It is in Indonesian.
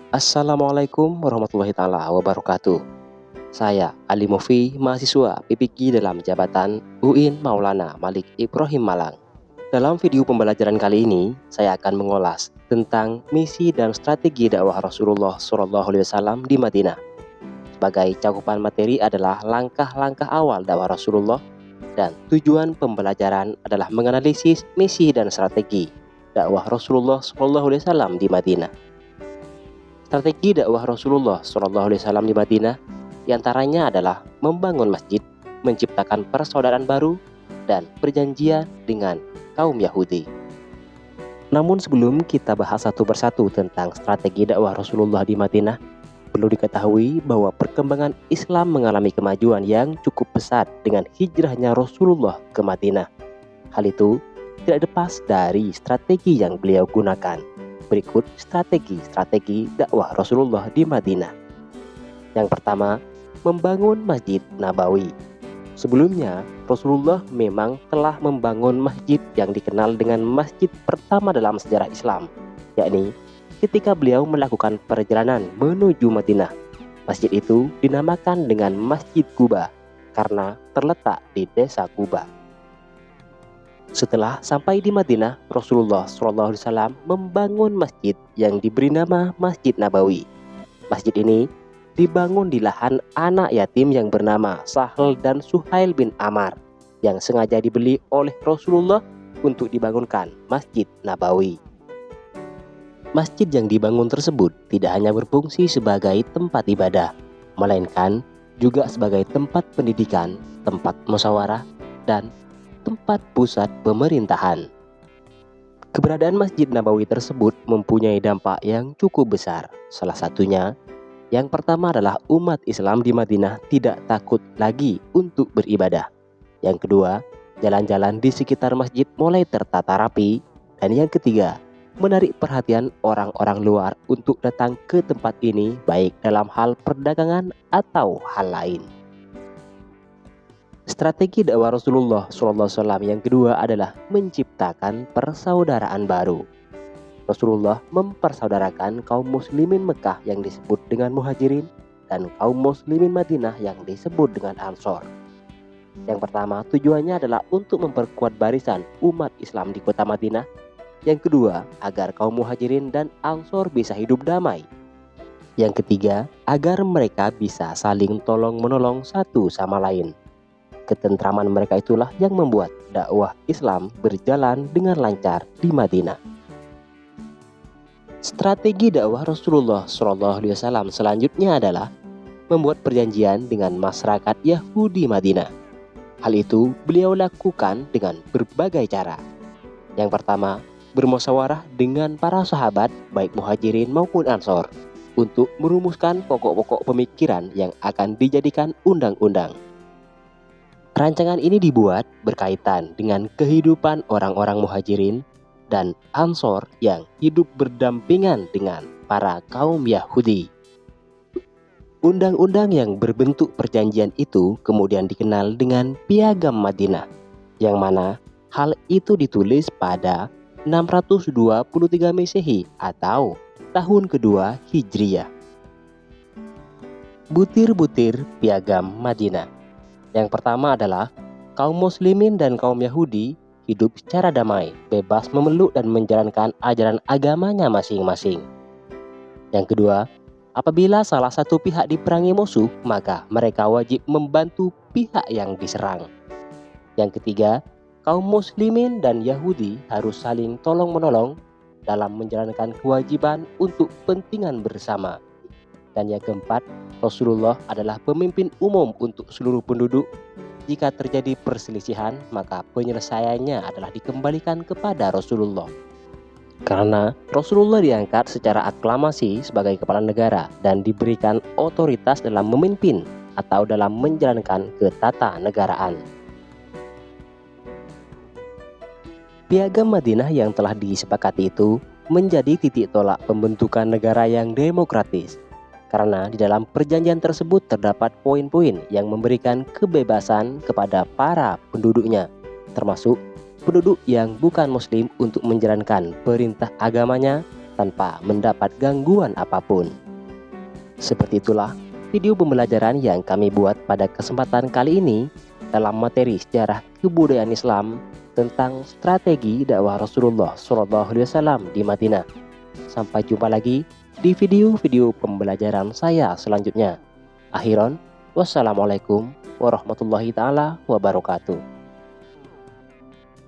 Assalamualaikum warahmatullahi taala wabarakatuh. Saya Ali Mufi, mahasiswa PPQ dalam jabatan UIN Maulana Malik Ibrahim Malang. Dalam video pembelajaran kali ini, saya akan mengulas tentang misi dan strategi dakwah Rasulullah SAW di Madinah. Sebagai cakupan materi adalah langkah-langkah awal dakwah Rasulullah, dan tujuan pembelajaran adalah menganalisis misi dan strategi dakwah Rasulullah SAW di Madinah. Strategi dakwah Rasulullah SAW di Madinah diantaranya adalah membangun masjid, menciptakan persaudaraan baru, dan perjanjian dengan kaum Yahudi. Namun sebelum kita bahas satu persatu tentang strategi dakwah Rasulullah di Madinah, perlu diketahui bahwa perkembangan Islam mengalami kemajuan yang cukup pesat dengan hijrahnya Rasulullah ke Madinah. Hal itu tidak lepas dari strategi yang beliau gunakan. Berikut strategi dakwah Rasulullah di Madinah. Yang pertama, membangun Masjid Nabawi. Sebelumnya, Rasulullah memang telah membangun masjid yang dikenal dengan masjid pertama dalam sejarah Islam, yakni ketika beliau melakukan perjalanan menuju Madinah. Masjid itu dinamakan dengan Masjid Quba karena terletak di desa Quba. Setelah sampai di Madinah, Rasulullah SAW membangun masjid yang diberi nama Masjid Nabawi. Masjid ini dibangun di lahan anak yatim yang bernama Sahal dan Suhail bin Amar yang sengaja dibeli oleh Rasulullah untuk dibangunkan Masjid Nabawi. Masjid yang dibangun tersebut tidak hanya berfungsi sebagai tempat ibadah, melainkan juga sebagai tempat pendidikan, tempat musyawarah, dan tempat pusat pemerintahan. Keberadaan Masjid Nabawi tersebut mempunyai dampak yang cukup besar. Salah satunya, yang pertama adalah umat Islam di Madinah tidak takut lagi untuk beribadah. Yang kedua, jalan-jalan di sekitar masjid mulai tertata rapi. Dan yang ketiga, menarik perhatian orang-orang luar untuk datang ke tempat ini, baik dalam hal perdagangan atau hal lain. Strategi dakwah Rasulullah SAW yang kedua adalah menciptakan persaudaraan baru. Rasulullah mempersaudarakan kaum muslimin Mekah yang disebut dengan Muhajirin dan kaum muslimin Madinah yang disebut dengan Ansor. Yang pertama, tujuannya adalah untuk memperkuat barisan umat Islam di kota Madinah. Yang kedua, agar kaum Muhajirin dan Ansor bisa hidup damai. Yang ketiga, agar mereka bisa saling tolong-menolong satu sama lain. Ketentraman mereka itulah yang membuat dakwah Islam berjalan dengan lancar di Madinah. Strategi dakwah Rasulullah SAW selanjutnya adalah membuat perjanjian dengan masyarakat Yahudi Madinah. Hal itu beliau lakukan dengan berbagai cara. Yang pertama, bermusyawarah dengan para sahabat baik Muhajirin maupun Ansor untuk merumuskan pokok-pokok pemikiran yang akan dijadikan undang-undang. Rancangan ini dibuat berkaitan dengan kehidupan orang-orang Muhajirin dan Ansor yang hidup berdampingan dengan para kaum Yahudi. Undang-undang yang berbentuk perjanjian itu kemudian dikenal dengan Piagam Madinah, yang mana hal itu ditulis pada 623 Masehi atau tahun kedua Hijriyah. Butir-butir Piagam Madinah. Yang pertama adalah kaum muslimin dan kaum Yahudi hidup secara damai, bebas memeluk dan menjalankan ajaran agamanya masing-masing. Yang kedua, apabila salah satu pihak diperangi musuh, maka mereka wajib membantu pihak yang diserang. Yang ketiga, kaum muslimin dan Yahudi harus saling tolong-menolong dalam menjalankan kewajiban untuk kepentingan bersama. Dan yang keempat, Rasulullah adalah pemimpin umum untuk seluruh penduduk. Jika terjadi perselisihan, maka penyelesaiannya adalah dikembalikan kepada Rasulullah. Karena Rasulullah diangkat secara aklamasi sebagai kepala negara dan diberikan otoritas dalam memimpin atau dalam menjalankan ketatanegaraan. Piagam Madinah yang telah disepakati itu menjadi titik tolak pembentukan negara yang demokratis. Karena di dalam perjanjian tersebut terdapat poin-poin yang memberikan kebebasan kepada para penduduknya, termasuk penduduk yang bukan muslim untuk menjalankan perintah agamanya tanpa mendapat gangguan apapun. Seperti itulah video pembelajaran yang kami buat pada kesempatan kali ini dalam materi sejarah kebudayaan Islam tentang strategi dakwah Rasulullah SAW di Madinah. Sampai jumpa lagi di video-video pembelajaran saya selanjutnya. Akhiran, wassalamualaikum warahmatullahi taala wabarakatuh.